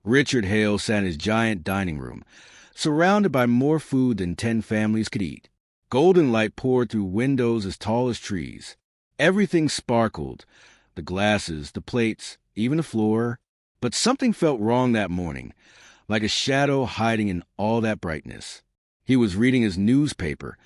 Richard Hale sat in his giant dining room, surrounded by more food than 10 families could eat. Golden light poured through windows as tall as trees. Everything sparkled, the glasses, the plates, even the floor. But something felt wrong that morning, like a shadow hiding in all that brightness. He was reading his newspaper,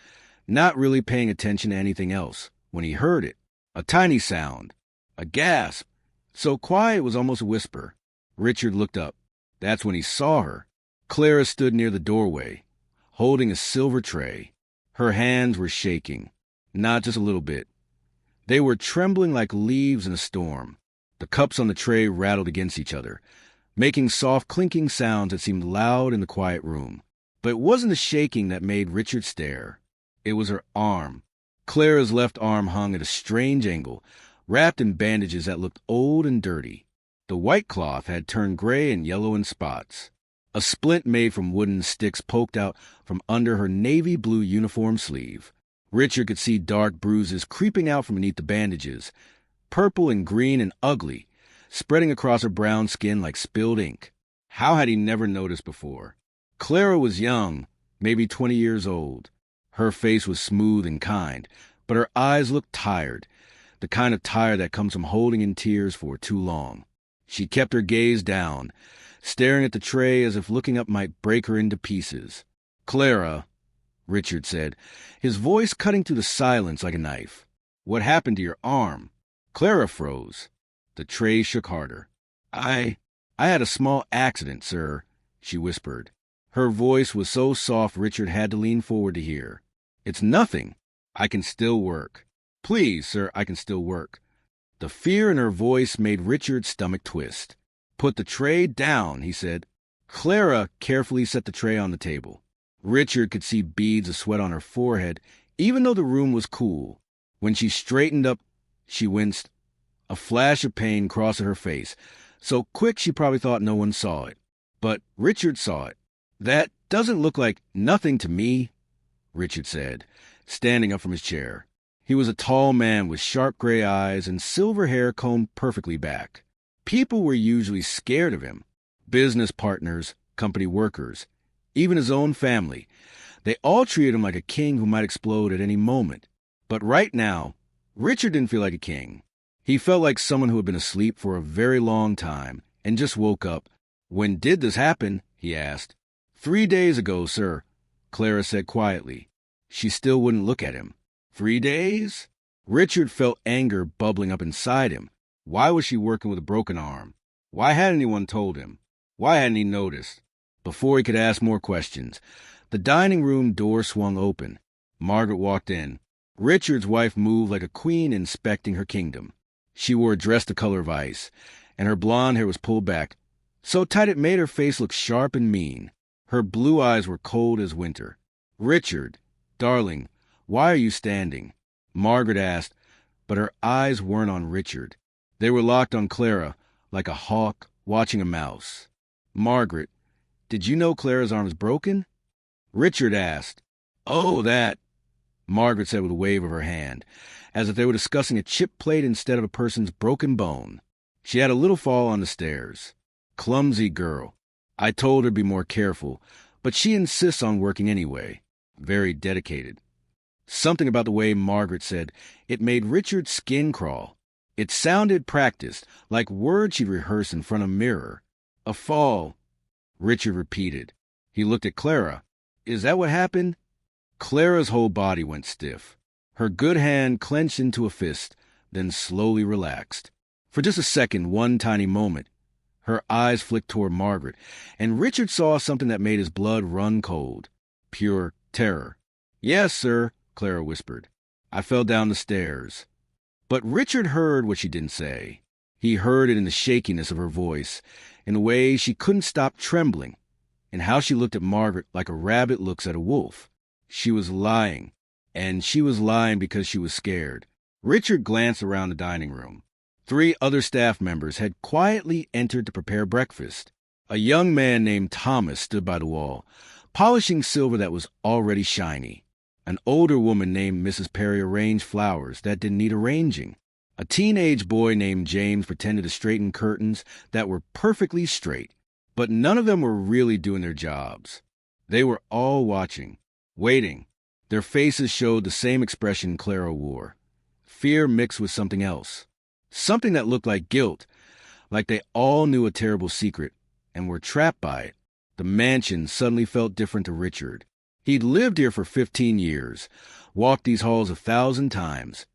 not really paying attention to anything else, when he heard it. A tiny sound, a gasp, so quiet it was almost a whisper. Richard looked up. That's when he saw her. Clara stood near the doorway, holding a silver tray. Her hands were shaking, not just a little bit. They were trembling like leaves in a storm. The cups on the tray rattled against each other, making soft clinking sounds that seemed loud in the quiet room. But it wasn't the shaking that made Richard stare. It was her arm. Clara's left arm hung at a strange angle, wrapped in bandages that looked old and dirty. The white cloth had turned gray and yellow in spots. A splint made from wooden sticks poked out from under her navy blue uniform sleeve. Richard could see dark bruises creeping out from beneath the bandages, purple and green and ugly, spreading across her brown skin like spilled ink. How had he never noticed before? Clara was young, maybe 20 years old. Her face was smooth and kind, but her eyes looked tired, the kind of tired that comes from holding in tears for too long. She kept her gaze down, staring at the tray as if looking up might break her into pieces. "Clara," Richard said, his voice cutting through the silence like a knife. "What happened to your arm?" Clara froze. The tray shook harder. I had a small accident, sir," she whispered. Her voice was so soft Richard had to lean forward to hear. "It's nothing. I can still work. Please, sir, I can still work." The fear in her voice made Richard's stomach twist. "Put the tray down," he said. Clara carefully set the tray on the table. Richard could see beads of sweat on her forehead, even though the room was cool. When she straightened up, she winced. A flash of pain crossed her face, so quick she probably thought no one saw it. But Richard saw it. "That doesn't look like nothing to me," Richard said, standing up from his chair. He was a tall man with sharp gray eyes and silver hair combed perfectly back. People were usually scared of him. Business partners, company workers, even his own family. They all treated him like a king who might explode at any moment. But right now, Richard didn't feel like a king. He felt like someone who had been asleep for a very long time and just woke up. "When did this happen?" he asked. 3 days ago, sir," Clara said quietly. She still wouldn't look at him. 3 days? Richard felt anger bubbling up inside him. Why was she working with a broken arm? Why hadn't anyone told him? Why hadn't he noticed? Before he could ask more questions, the dining room door swung open. Margaret walked in. Richard's wife moved like a queen inspecting her kingdom. She wore a dress the color of ice, and her blonde hair was pulled back, so tight it made her face look sharp and mean. Her blue eyes were cold as winter. "Richard, darling, why are you standing?" Margaret asked, but her eyes weren't on Richard. They were locked on Clara, like a hawk watching a mouse. "Margaret, did you know Clara's arm is broken?" Richard asked. "Oh, that," Margaret said with a wave of her hand, as if they were discussing a chip plate instead of a person's broken bone. She had a little fall on the stairs. "Clumsy girl. I told her to be more careful, but she insists on working anyway. Very dedicated." Something about the way Margaret said it made Richard's skin crawl. It sounded practiced, like words she'd rehearsed in front of a mirror. "A fall," Richard repeated. He looked at Clara. "Is that what happened?" Clara's whole body went stiff. Her good hand clenched into a fist, then slowly relaxed. For just a second, one tiny moment, her eyes flicked toward Margaret, and Richard saw something that made his blood run cold. Pure terror. "Yes, sir," Clara whispered. "I fell down the stairs." But Richard heard what she didn't say. He heard it in the shakiness of her voice, in the way she couldn't stop trembling, in how she looked at Margaret like a rabbit looks at a wolf. She was lying, and she was lying because she was scared. Richard glanced around the dining room. 3 other staff members had quietly entered to prepare breakfast. A young man named Thomas stood by the wall, polishing silver that was already shiny. An older woman named Mrs. Perry arranged flowers that didn't need arranging. A teenage boy named James pretended to straighten curtains that were perfectly straight. But none of them were really doing their jobs. They were all watching, waiting. Their faces showed the same expression Clara wore. Fear mixed with something else. Something that looked like guilt, like they all knew a terrible secret and were trapped by it. The mansion suddenly felt different to Richard. He'd lived here for 15 years, walked these halls 1,000 times,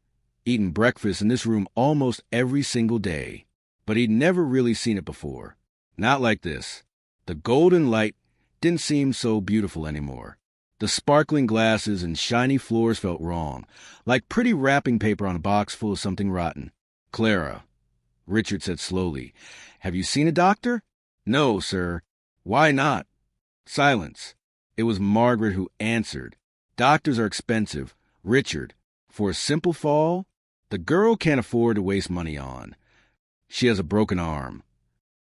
eaten breakfast in this room almost every single day. But he'd never really seen it before. Not like this. The golden light didn't seem so beautiful anymore. The sparkling glasses and shiny floors felt wrong, like pretty wrapping paper on a box full of something rotten. "Clara," Richard said slowly, "have you seen a doctor?" "No, sir." "Why not?" Silence. It was Margaret who answered. "Doctors are expensive, Richard. For a simple fall, the girl can't afford to waste money on. She has a broken arm."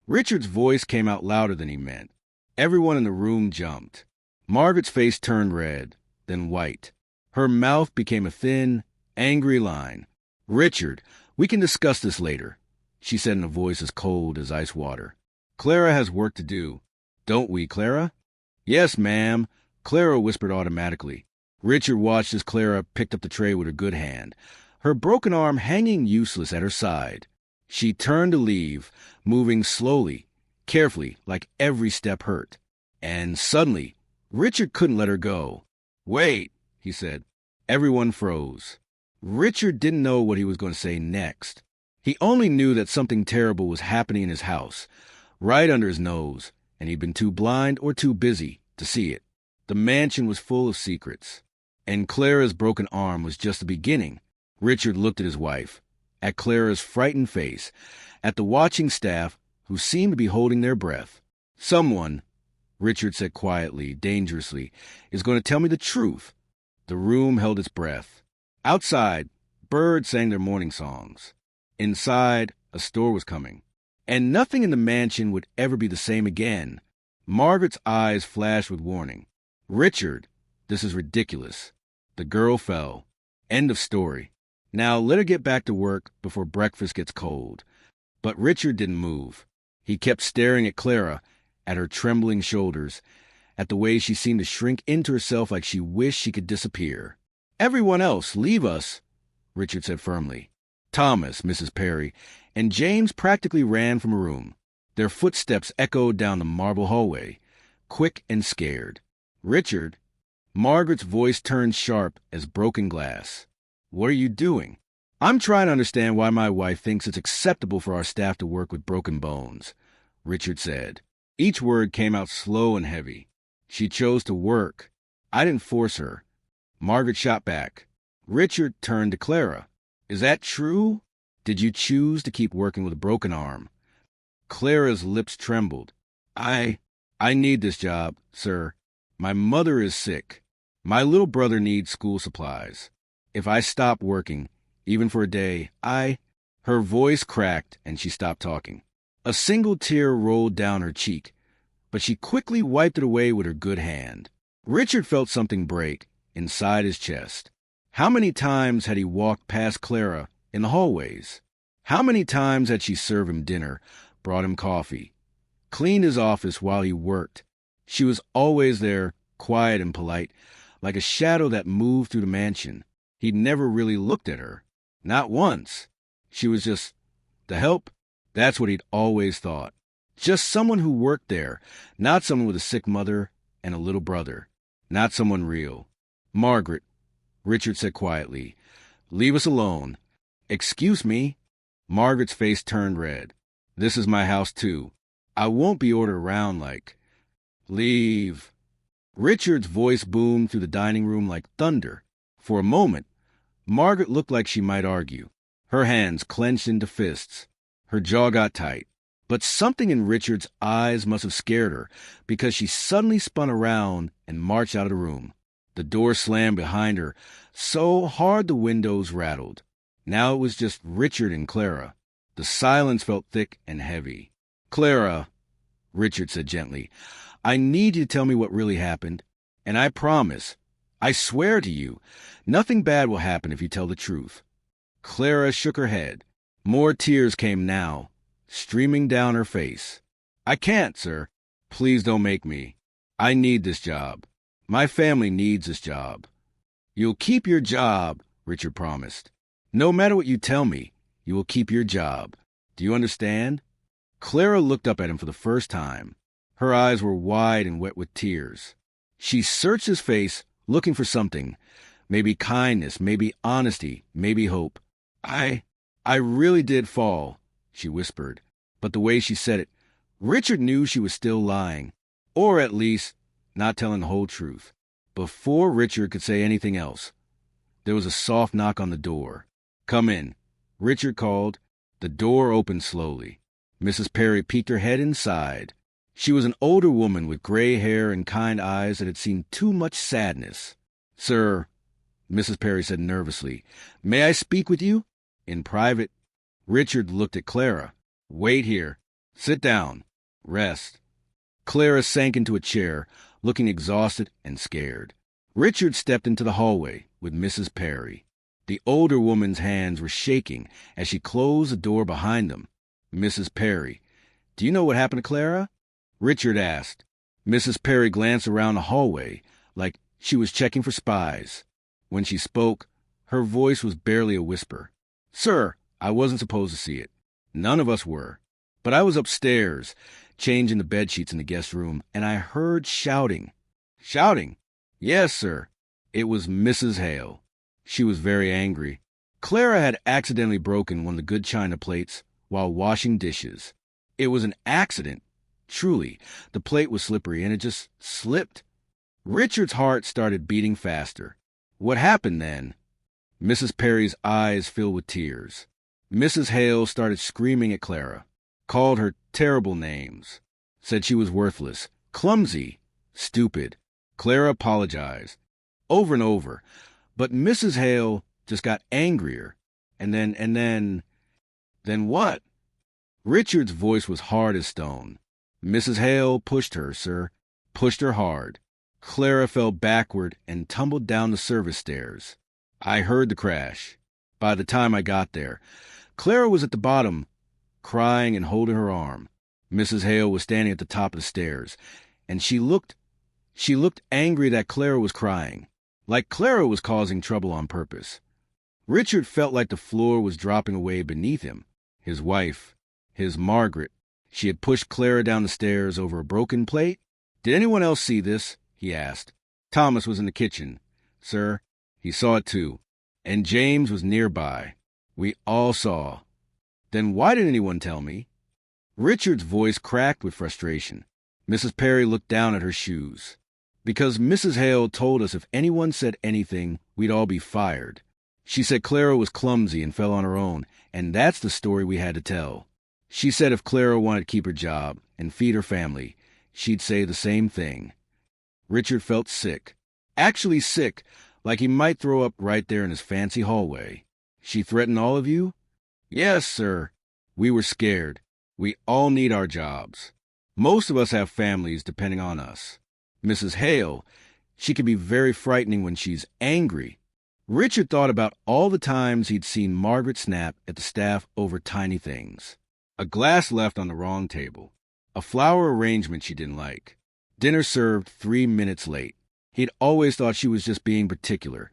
Richard's voice came out louder than he meant. Everyone in the room jumped. Margaret's face turned red, then white. Her mouth became a thin, angry line. "Richard, we can discuss this later," she said in a voice as cold as ice water. "Clara has work to do. Don't we, Clara?" "Yes, ma'am," Clara whispered automatically. Richard watched as Clara picked up the tray with her good hand, her broken arm hanging useless at her side. She turned to leave, moving slowly, carefully, like every step hurt. And suddenly, Richard couldn't let her go. "Wait," he said. Everyone froze. Richard didn't know what he was going to say next. He only knew that something terrible was happening in his house, right under his nose, and he'd been too blind or too busy to see it. The mansion was full of secrets. And Clara's broken arm was just the beginning. Richard looked at his wife, at Clara's frightened face, at the watching staff who seemed to be holding their breath. "Someone," Richard said quietly, dangerously, "is going to tell me the truth." The room held its breath. Outside, birds sang their morning songs. Inside, a storm was coming. And nothing in the mansion would ever be the same again. Margaret's eyes flashed with warning. "Richard, this is ridiculous." The girl fell. End of story. Now let her get back to work before breakfast gets cold. But Richard didn't move. He kept staring at Clara, at her trembling shoulders, at the way she seemed to shrink into herself like she wished she could disappear. "Everyone else, leave us," Richard said firmly. Thomas, Mrs. Perry, and James practically ran from a room. Their footsteps echoed down the marble hallway, quick and scared. "Richard," Margaret's voice turned sharp as broken glass. "What are you doing?" "I'm trying to understand why my wife thinks it's acceptable for our staff to work with broken bones," Richard said. Each word came out slow and heavy. "She chose to work. I didn't force her." Margaret shot back. Richard turned to Clara. "Is that true? Did you choose to keep working with a broken arm?" Clara's lips trembled. I need this job, sir. My mother is sick. My little brother needs school supplies. If I stop working, even for a day, Her voice cracked and she stopped talking. A single tear rolled down her cheek, but she quickly wiped it away with her good hand. Richard felt something break inside his chest. How many times had he walked past Clara in the hallways? How many times had she served him dinner, brought him coffee, cleaned his office while he worked? She was always there, quiet and polite, like a shadow that moved through the mansion. He'd never really looked at her. Not once. She was just the help. That's what he'd always thought. Just someone who worked there, not someone with a sick mother and a little brother. Not someone real. "Margaret," Richard said quietly, "leave us alone." "Excuse me." Margaret's face turned red. "This is my house, too. I won't be ordered around like..." "Leave." Richard's voice boomed through the dining room like thunder. For a moment, Margaret looked like she might argue. Her hands clenched into fists. Her jaw got tight. But something in Richard's eyes must have scared her, because she suddenly spun around and marched out of the room. The door slammed behind her so hard the windows rattled. Now it was just Richard and Clara. The silence felt thick and heavy. "Clara," Richard said gently, "I need you to tell me what really happened. And I promise, I swear to you, nothing bad will happen if you tell the truth." Clara shook her head. More tears came now, streaming down her face. "I can't, sir. Please don't make me. I need this job. My family needs this job. You'll keep your job, Richard promised. No matter what you tell me, you will keep your job. Do you understand? Clara looked up at him for the first time. Her eyes were wide and wet with tears. She searched his face, looking for something. Maybe kindness, maybe honesty, maybe hope. I really did fall, she whispered. But the way she said it, Richard knew she was still lying. Or at least, not telling the whole truth. Before Richard could say anything else, there was a soft knock on the door. Come in, Richard called. The door opened slowly. Mrs. Perry peeked her head inside. She was an older woman with gray hair and kind eyes that had seen too much sadness. Sir, Mrs. Perry said nervously, may I speak with you? In private. Richard looked at Clara. Wait here. Sit down. Rest. Clara sank into a chair, looking exhausted and scared. Richard stepped into the hallway with Mrs. Perry. The older woman's hands were shaking as she closed the door behind them. Mrs. Perry, do you know what happened to Clara? Richard asked. Mrs. Perry glanced around the hallway like she was checking for spies. When she spoke, her voice was barely a whisper. Sir, I wasn't supposed to see it. None of us were. But I was upstairs, changing the bedsheets in the guest room, and I heard shouting. Shouting? Yes, sir. It was Mrs. Hale. She was very angry. Clara had accidentally broken one of the good china plates while washing dishes. It was an accident. Truly, the plate was slippery and it just slipped. Richard's heart started beating faster. What happened then? Mrs. Perry's eyes filled with tears. Mrs. Hale started screaming at Clara, called her terrible names, said she was worthless, clumsy, stupid. Clara apologized, over and over, but Mrs. Hale just got angrier. And then what? Richard's voice was hard as stone. Mrs. Hale pushed her, sir, pushed her hard. Clara fell backward and tumbled down the service stairs. I heard the crash. By the time I got there, Clara was at the bottom, crying and holding her arm. Mrs. Hale was standing at the top of the stairs, and she looked angry that Clara was crying, like Clara was causing trouble on purpose. Richard felt like the floor was dropping away beneath him. His wife, his Margaret, she had pushed Clara down the stairs over a broken plate. Did anyone else see this? He asked. Thomas was in the kitchen. Sir, he saw it too. And James was nearby. We all saw. Then why didn't anyone tell me? Richard's voice cracked with frustration. Mrs. Perry looked down at her shoes. Because Mrs. Hale told us if anyone said anything, we'd all be fired. She said Clara was clumsy and fell on her own, and that's the story we had to tell. She said if Clara wanted to keep her job and feed her family, she'd say the same thing. Richard felt sick. Actually sick, like he might throw up right there in his fancy hallway. She threatened all of you? Yes, sir. We were scared. We all need our jobs. Most of us have families depending on us. Mrs. Hale, she can be very frightening when she's angry. Richard thought about all the times he'd seen Margaret snap at the staff over tiny things. A glass left on the wrong table. A flower arrangement she didn't like. Dinner served 3 minutes late. He'd always thought she was just being particular,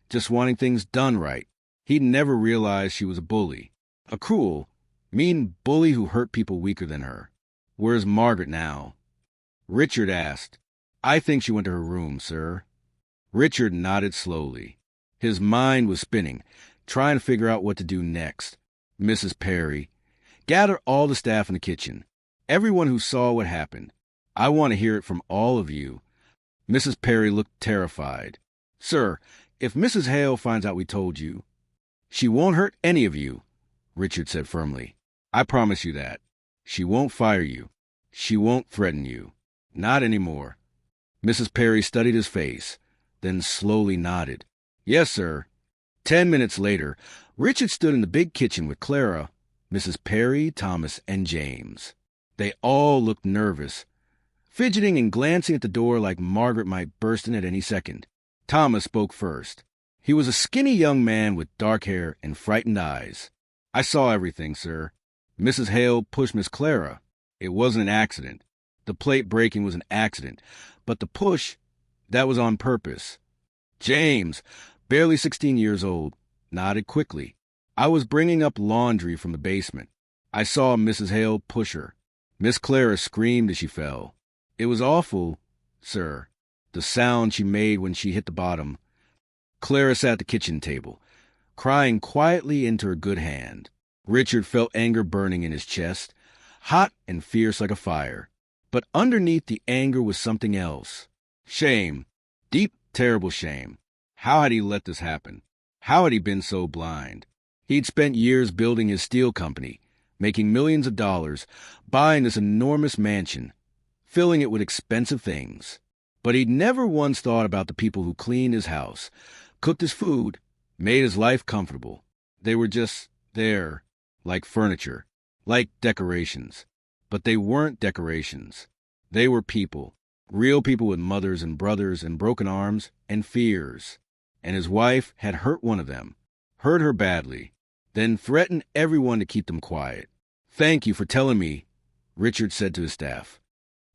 just wanting things done right. He'd never realized she was a bully. A cruel, mean bully who hurt people weaker than her. Where's Margaret now? Richard asked. I think she went to her room, sir. Richard nodded slowly. His mind was spinning, trying to figure out what to do next. Mrs. Perry, gather all the staff in the kitchen. Everyone who saw what happened. I want to hear it from all of you. Mrs. Perry looked terrified. Sir, if Mrs. Hale finds out we told you, she won't hurt any of you, Richard said firmly. I promise you that. She won't fire you. She won't threaten you. Not anymore. Mrs. Perry studied his face, then slowly nodded. Yes, sir. 10 minutes later, Richard stood in the big kitchen with Clara, Mrs. Perry, Thomas, and James. They all looked nervous, fidgeting and glancing at the door like Margaret might burst in at any second. Thomas spoke first. He was a skinny young man with dark hair and frightened eyes. I saw everything, sir. Mrs. Hale pushed Miss Clara. It wasn't an accident. The plate breaking was an accident, but the push, that was on purpose. James, barely 16 years old, nodded quickly. I was bringing up laundry from the basement. I saw Mrs. Hale push her. Miss Clara screamed as she fell. It was awful, sir, the sound she made when she hit the bottom. Clara sat at the kitchen table, crying quietly into her good hand. Richard felt anger burning in his chest, hot and fierce like a fire. But underneath the anger was something else. Shame. Deep, terrible shame. How had he let this happen? How had he been so blind? He'd spent years building his steel company, making millions of dollars, buying this enormous mansion, filling it with expensive things. But he'd never once thought about the people who cleaned his house, cooked his food, made his life comfortable. They were just there, like furniture, like decorations. But they weren't decorations. They were people, real people with mothers and brothers and broken arms and fears. And his wife had hurt one of them, hurt her badly, then threatened everyone to keep them quiet. "Thank you for telling me," Richard said to his staff.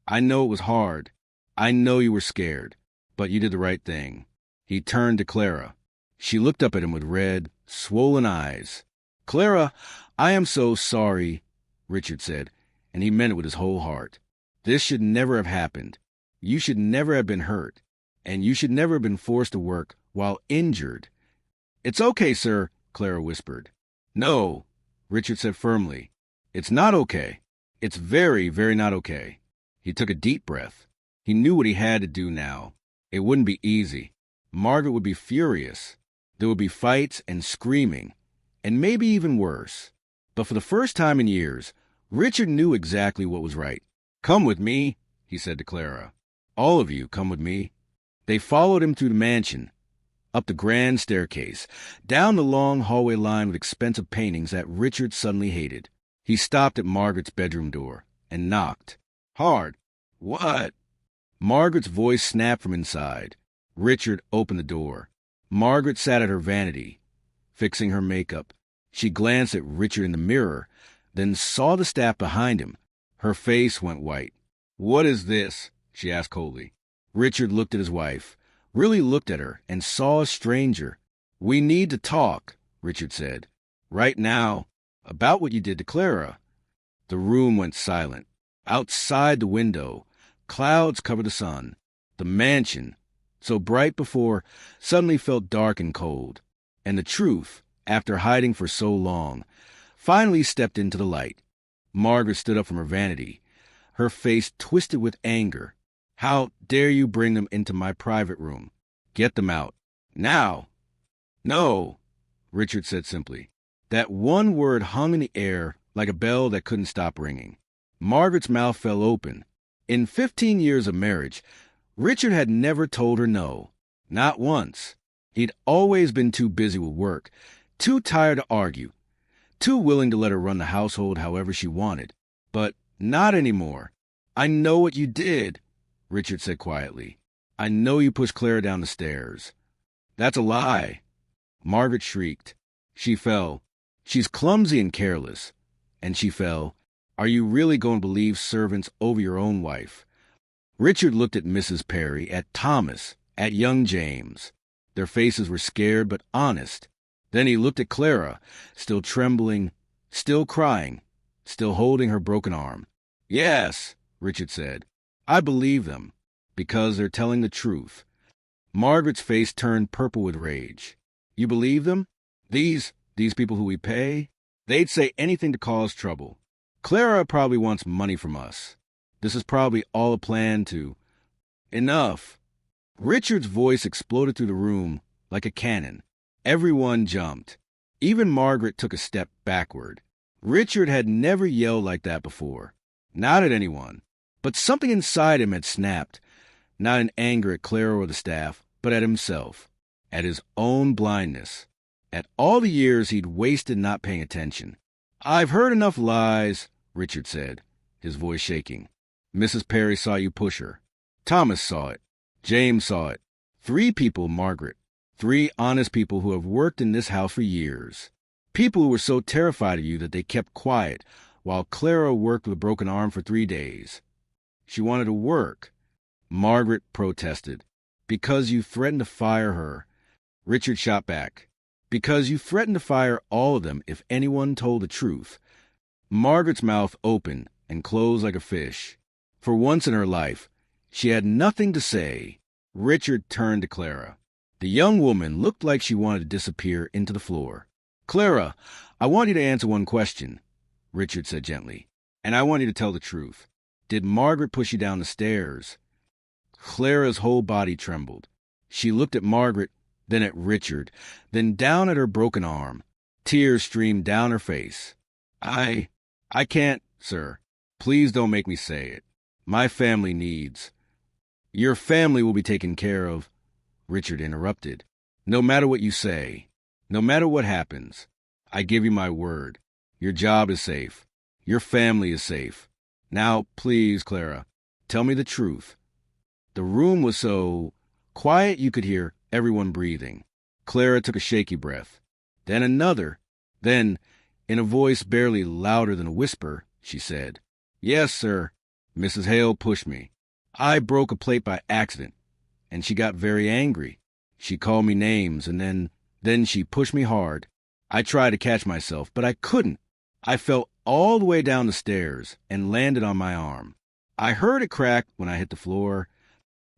"I know it was hard. I know you were scared, but you did the right thing." He turned to Clara. She looked up at him with red, swollen eyes. "Clara, I am so sorry," Richard said, and he meant it with his whole heart. "This should never have happened. You should never have been hurt, and you should never have been forced to work while injured." "It's okay, sir," Clara whispered. "No," Richard said firmly. "It's not okay. It's very, very not okay." He took a deep breath. He knew what he had to do now. It wouldn't be easy. Margaret would be furious. There would be fights and screaming, and maybe even worse. But for the first time in years, Richard knew exactly what was right. "Come with me," he said to Clara. "All of you, come with me." They followed him through the mansion, up the grand staircase, down the long hallway lined with expensive paintings that Richard suddenly hated. He stopped at Margaret's bedroom door and knocked. Hard. "What?" Margaret's voice snapped from inside. Richard opened the door. Margaret sat at her vanity, fixing her makeup. She glanced at Richard in the mirror, then saw the staff behind him. Her face went white. "What is this?" she asked coldly. Richard looked at his wife, really looked at her, and saw a stranger. "We need to talk," Richard said. "Right now. About what you did to Clara." The room went silent. Outside the window, clouds covered the sun. The mansion, so bright before, suddenly felt dark and cold. And the truth, after hiding for so long, finally stepped into the light. Margaret stood up from her vanity, her face twisted with anger. "How dare you bring them into my private room? Get them out. Now." "No," Richard said simply. That one word hung in the air like a bell that couldn't stop ringing. Margaret's mouth fell open. In 15 years of marriage, Richard had never told her no. Not once. He'd always been too busy with work, too tired to argue, too willing to let her run the household however she wanted. But not anymore. "I know what you did," Richard said quietly. "I know you pushed Clara down the stairs." "That's a lie." Margaret shrieked. She fell. "She's clumsy and careless." And she fell. "Are you really going to believe servants over your own wife?" Richard looked at Mrs. Perry, at Thomas, at young James. Their faces were scared but honest. Then he looked at Clara, still trembling, still crying, still holding her broken arm. "Yes," Richard said. "I believe them, because they're telling the truth." Margaret's face turned purple with rage. "You believe them? These people who we pay? They'd say anything to cause trouble. Clara probably wants money from us. This is probably all a plan to..." "Enough." Richard's voice exploded through the room like a cannon. Everyone jumped. Even Margaret took a step backward. Richard had never yelled like that before. Not at anyone. But something inside him had snapped, not in anger at Clara or the staff, but at himself, at his own blindness, at all the years he'd wasted not paying attention. "I've heard enough lies," Richard said, his voice shaking. "Mrs. Perry saw you push her. Thomas saw it. James saw it. 3 people, Margaret. 3 honest people who have worked in this house for years. People who were so terrified of you that they kept quiet while Clara worked with a broken arm for 3 days. She wanted to work. Margaret protested. Because you threatened to fire her. Richard shot back. Because you threatened to fire all of them if anyone told the truth. Margaret's mouth opened and closed like a fish. For once in her life, she had nothing to say. Richard turned to Clara. The young woman looked like she wanted to disappear into the floor. Clara, I want you to answer one question, Richard said gently, and I want you to tell the truth. Did Margaret push you down the stairs? Clara's whole body trembled. She looked at Margaret, then at Richard, then down at her broken arm. Tears streamed down her face. I can't, sir. Please don't make me say it. My family needs. Your family will be taken care of, Richard interrupted. No matter what you say, no matter what happens, I give you my word. Your job is safe. Your family is safe. Now, please, Clara, tell me the truth. The room was so quiet you could hear everyone breathing. Clara took a shaky breath. Then another. Then, in a voice barely louder than a whisper, she said, Yes, sir. Mrs. Hale pushed me. I broke a plate by accident, and she got very angry. She called me names, and then she pushed me hard. I tried to catch myself, but I couldn't. I fell all the way down the stairs and landed on my arm. I heard it crack when I hit the floor.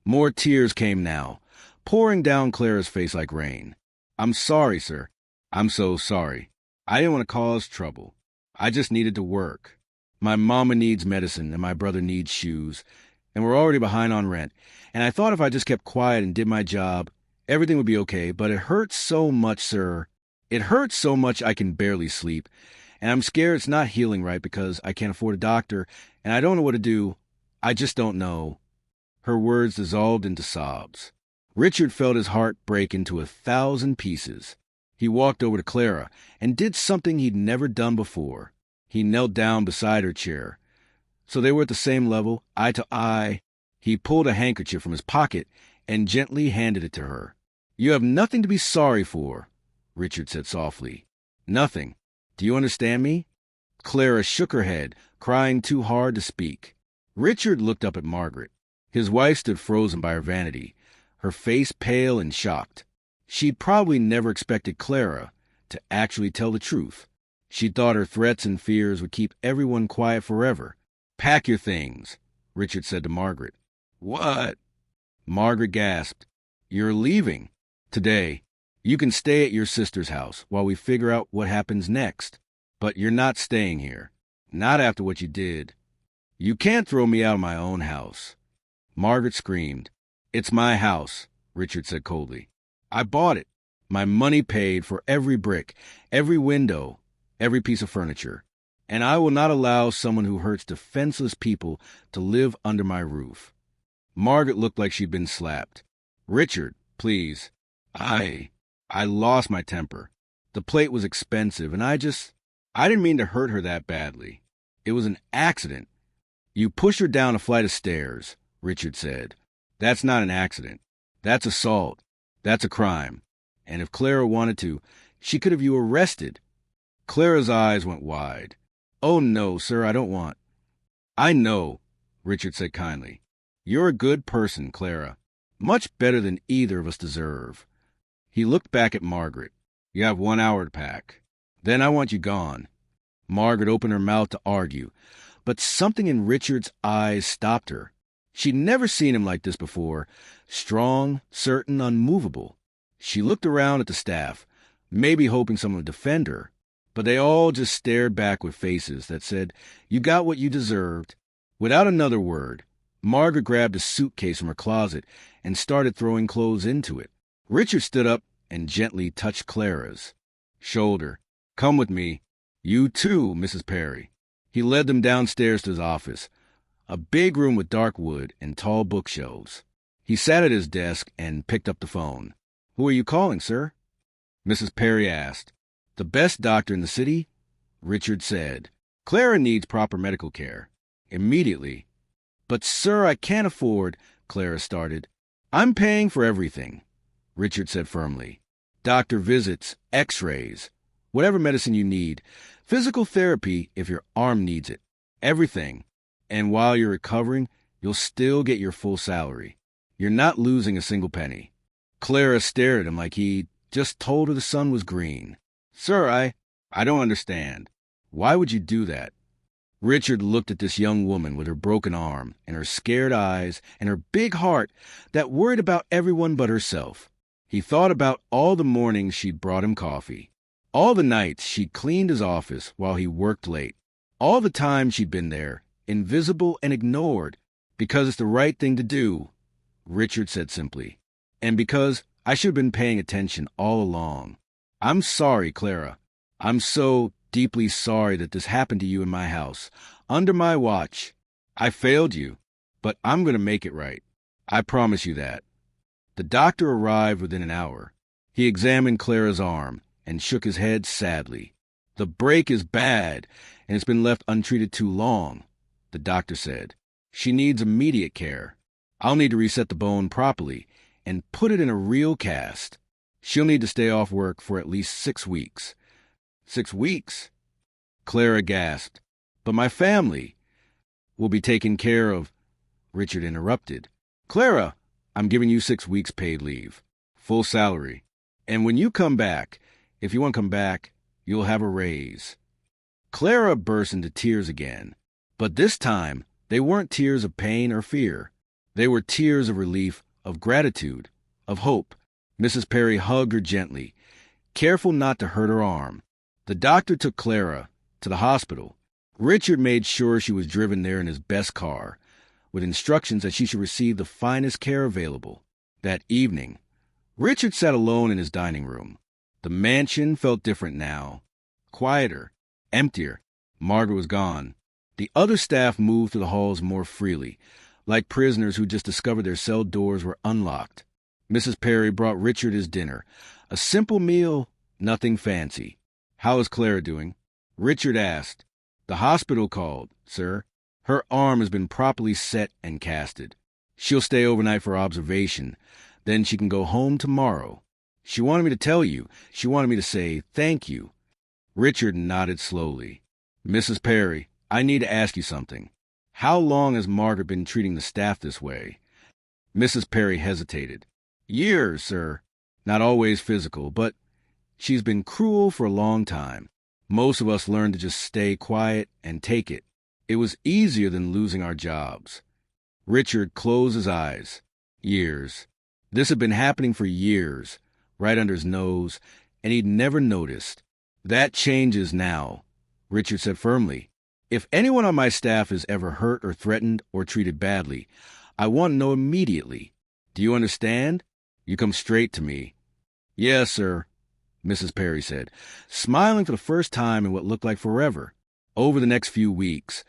More tears came now, pouring down Clara's face like rain. I'm sorry, sir. I'm so sorry. I didn't want to cause trouble. I just needed to work. My mama needs medicine and my brother needs shoes, and we're already behind on rent. And I thought if I just kept quiet and did my job, everything would be okay, but it hurts so much, sir. It hurts so much I can barely sleep, and I'm scared it's not healing right because I can't afford a doctor, and I don't know what to do. I just don't know. Her words dissolved into sobs. Richard felt his heart break into 1,000 pieces. He walked over to Clara and did something he'd never done before. He knelt down beside her chair. So they were at the same level, eye to eye. He pulled a handkerchief from his pocket and gently handed it to her. You have nothing to be sorry for, Richard said softly. Nothing. Do you understand me? Clara shook her head, crying too hard to speak. Richard looked up at Margaret. His wife stood frozen by her vanity, her face pale and shocked. She'd probably never expected Clara to actually tell the truth. She thought her threats and fears would keep everyone quiet forever. Pack your things, Richard said to Margaret. What? Margaret gasped. You're leaving. Today. You can stay at your sister's house while we figure out what happens next. But you're not staying here. Not after what you did. You can't throw me out of my own house. Margaret screamed. It's my house, Richard said coldly. I bought it. My money paid for every brick, every window, every piece of furniture. And I will not allow someone who hurts defenseless people to live under my roof. Margaret looked like she'd been slapped. Richard, please. I lost my temper. The plate was expensive, and I didn't mean to hurt her that badly. It was an accident. You pushed her down a flight of stairs, Richard said. That's not an accident. That's assault. That's a crime. And if Clara wanted to, she could have you arrested. Clara's eyes went wide. Oh, no, sir, I don't want. I know, Richard said kindly. You're a good person, Clara. Much better than either of us deserve. He looked back at Margaret. You have 1 hour to pack. Then I want you gone. Margaret opened her mouth to argue, but something in Richard's eyes stopped her. She'd never seen him like this before, strong, certain, unmovable. She looked around at the staff, maybe hoping someone would defend her, but they all just stared back with faces that said, You got what you deserved. Without another word, Margaret grabbed a suitcase from her closet and started throwing clothes into it. Richard stood up and gently touched Clara's shoulder. Come with me. You too, Mrs. Perry. He led them downstairs to his office, a big room with dark wood and tall bookshelves. He sat at his desk and picked up the phone. Who are you calling, sir? Mrs. Perry asked. The best doctor in the city? Richard said. Clara needs proper medical care. Immediately. But, sir, I can't afford, Clara started. I'm paying for everything, Richard said firmly. Doctor visits, x-rays, whatever medicine you need, physical therapy if your arm needs it, everything. And while you're recovering, You'll still get your full salary. You're not losing a single penny." Clara stared at him like he just told her the sun was green. "Sir, I don't understand. Why would you do that?" Richard looked at this young woman with her broken arm and her scared eyes and her big heart that worried about everyone but herself. He thought about all the mornings she'd brought him coffee, all the nights she'd cleaned his office while he worked late, all the time she'd been there, invisible and ignored, because it's the right thing to do, Richard said simply, and because I should have been paying attention all along. "I'm sorry, Clara. I'm so deeply sorry that this happened to you in my house, under my watch. I failed you, but I'm going to make it right. I promise you that." The doctor arrived within an hour. He examined Clara's arm and shook his head sadly. "The break is bad, and it's been left untreated too long," the doctor said. "She needs immediate care. I'll need to reset the bone properly and put it in a real cast. She'll need to stay off work for at least 6 weeks." 6 weeks? Clara gasped. "But my family will be taken care of," Richard interrupted. "Clara, I'm giving you 6 weeks paid leave, full salary. And when you come back, if you want to come back, you'll have a raise." Clara burst into tears again. But this time, they weren't tears of pain or fear. They were tears of relief, of gratitude, of hope. Mrs. Perry hugged her gently, careful not to hurt her arm. The doctor took Clara to the hospital. Richard made sure she was driven there in his best car, with instructions that she should receive the finest care available. That evening, Richard sat alone in his dining room. The mansion felt different now, quieter, emptier. Margaret was gone. The other staff moved through the halls more freely, like prisoners who just discovered their cell doors were unlocked. Mrs. Perry brought Richard his dinner, a simple meal, nothing fancy. "How is Clara doing?" Richard asked. "The hospital called, sir. Her arm has been properly set and casted. She'll stay overnight for observation. Then she can go home tomorrow. She wanted me to tell you. She wanted me to say thank you." Richard nodded slowly. "Mrs. Perry, I need to ask you something. How long has Margaret been treating the staff this way?" Mrs. Perry hesitated. "Years, sir. Not always physical, but she's been cruel for a long time. Most of us learned to just stay quiet and take it. It was easier than losing our jobs." Richard closed his eyes. Years. This had been happening for years, right under his nose, and he'd never noticed. "That changes now," Richard said firmly. "If anyone on my staff is ever hurt or threatened or treated badly, I want to know immediately. Do you understand? You come straight to me." "Yes, sir," Mrs. Perry said, smiling for the first time in what looked like forever. Over the next few weeks,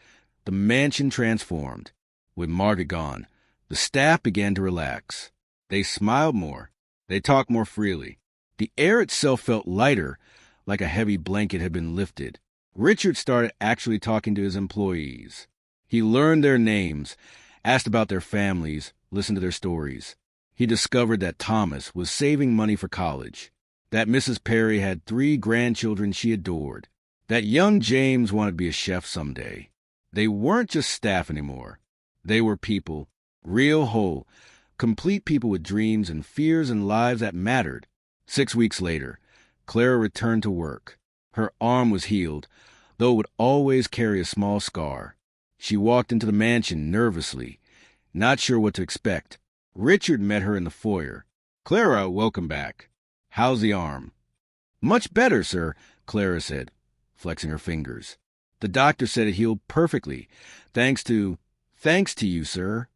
the mansion transformed. With Margaret gone, the staff began to relax. They smiled more. They talked more freely. The air itself felt lighter, like a heavy blanket had been lifted. Richard started actually talking to his employees. He learned their names, asked about their families, listened to their stories. He discovered that Thomas was saving money for college, that Mrs. Perry had 3 grandchildren she adored, that young James wanted to be a chef someday. They weren't just staff anymore. They were people, real, whole, complete people with dreams and fears and lives that mattered. 6 weeks later, Clara returned to work. Her arm was healed, though it would always carry a small scar. She walked into the mansion nervously, not sure what to expect. Richard met her in the foyer. "Clara, welcome back. How's the arm?" "Much better, sir," Clara said, flexing her fingers. "The doctor said it healed perfectly, thanks to you, sir."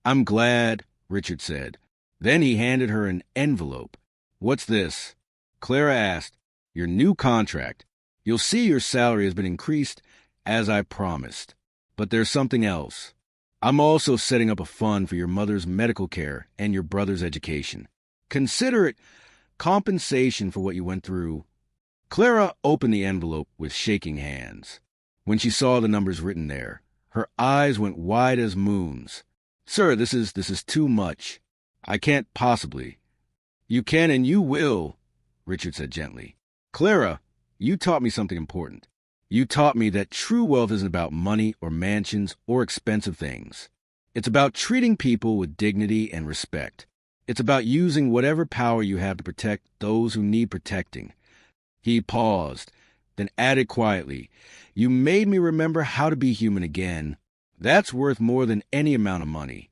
"I'm glad," Richard said. Then he handed her an envelope. "What's this?" Clara asked. "Your new contract. You'll see your salary has been increased, as I promised. But there's something else. I'm also setting up a fund for your mother's medical care and your brother's education. Consider it compensation for what you went through." Clara opened the envelope with shaking hands. When she saw the numbers written there, her eyes went wide as moons. "Sir, this is too much. I can't possibly." "You can and you will," Richard said gently. "Clara, you taught me something important. You taught me that true wealth isn't about money or mansions or expensive things. It's about treating people with dignity and respect. It's about using whatever power you have to protect those who need protecting. He paused, then added quietly, "You made me remember how to be human again. That's worth more than any amount of money."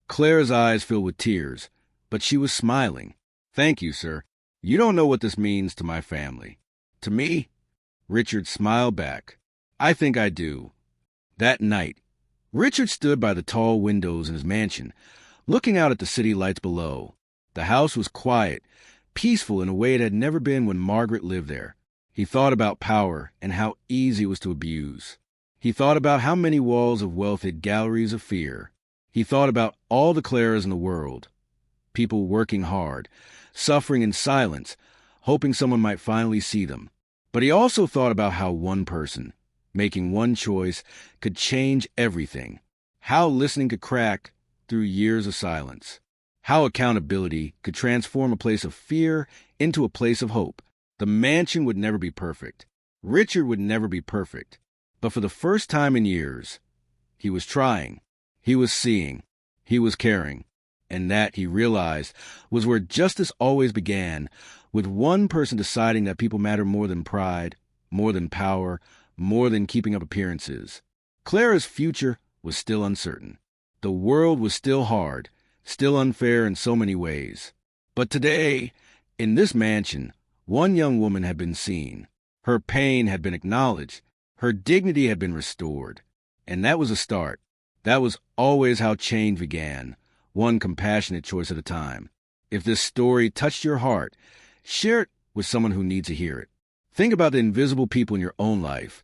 Clara's eyes filled with tears, but she was smiling. "Thank you, sir. You don't know what this means to my family." "To me?" Richard smiled back. "I think I do." That night, Richard stood by the tall windows in his mansion, looking out at the city lights below. The house was quiet, peaceful in a way it had never been when Margaret lived there. He thought about power and how easy it was to abuse. He thought about how many walls of wealth hid galleries of fear. He thought about all the Claras in the world, people working hard, suffering in silence, hoping someone might finally see them. But he also thought about how one person, making one choice, could change everything. How listening could crack through years of silence. How accountability could transform a place of fear into a place of hope. The mansion would never be perfect. Richard would never be perfect. But for the first time in years, he was trying. He was seeing. He was caring. And that, he realized, was where justice always began, with one person deciding that people matter more than pride, more than power, more than keeping up appearances. Clara's future was still uncertain. The world was still hard, still unfair in so many ways. But today, in this mansion, one young woman had been seen. Her pain had been acknowledged. Her dignity had been restored. And that was a start. That was always how change began, one compassionate choice at a time. If this story touched your heart, share it with someone who needs to hear it. Think about the invisible people in your own life,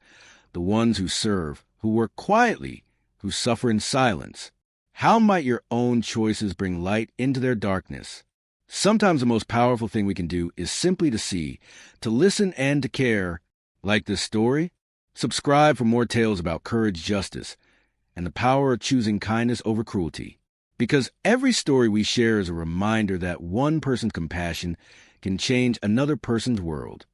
the ones who serve, who work quietly, who suffer in silence. How might your own choices bring light into their darkness? Sometimes the most powerful thing we can do is simply to see, to listen, and to care. Like this story? Subscribe for more tales about courage, justice, and the power of choosing kindness over cruelty. Because every story we share is a reminder that one person's compassion can change another person's world.